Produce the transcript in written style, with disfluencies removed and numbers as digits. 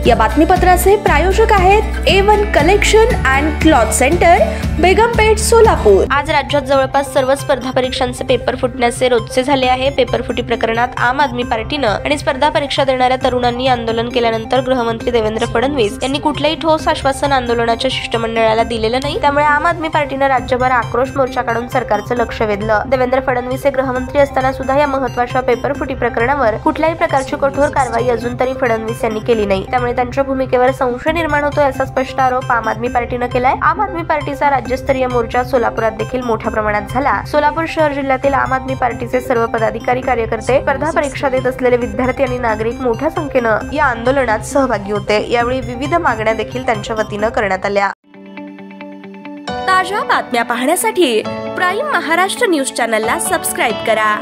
या बातमीपत्राचे प्रायोजक आहेत A1 collection and cloth centre, Begampeth, Solapur. आज राज्यात जवळपास सर्व स्पर्धा परीक्षांचे पेपर फुटण्याचे रोजचे झाले आहे। पेपर फुटी प्रकरणात आम आदमी पार्टीनं आणि स्पर्धा परीक्षा देणाऱ्या तरुणांनी आंदोलन केल्यानंतर गृहमंत्री देवेंद्र फडणवीस यांनी कुठलेही ठोस आश्वासन आंदोलनाच्या शिष्टमंडळाला दिलेलं नाही। त्यामुळे आम आदमी पार्टीनं राज्यभर आक्रोश मोर्चा काढून सरकारचं लक्ष वेधलं। देवेंद्र फडणवीस हे गृहमंत्री असताना सुद्धा या महत्त्वाच्या पेपर फुटी प्रकरणावर कुठल्याही प्रकारची कठोर कारवाई अजून तरी फडणवीस यांनी केली नाही। त्यामुळे त्यांच्या भूमिकेवर संशय निर्माण होतोय असा स्पष्ट आरोप आम आदमी पार्टीनं केलाय। आम आदमी पार्टीचा राज्यस्तरीय मोर्चा सोलापुरात देखील मोठ्या प्रमाणात झाला। सोलापूर शहर जिल्ह्यातील आम आदमी पार्टीचे सर्व पदाधिकारी, कार्यकर्ते, स्पर्धा परीक्षा देत असलेले विद्यार्थी आणि नागरिक मोठ्या संख्येनं या आंदोलनात सहभागी होते। यावेळी विविध मागण्या देखील त्यांच्या वतीनं करण्यात आल्या। ताज्या बातम्या पाहण्यासाठी प्राईम महाराष्ट्र न्यूज चॅनलला सबस्क्राईब करा।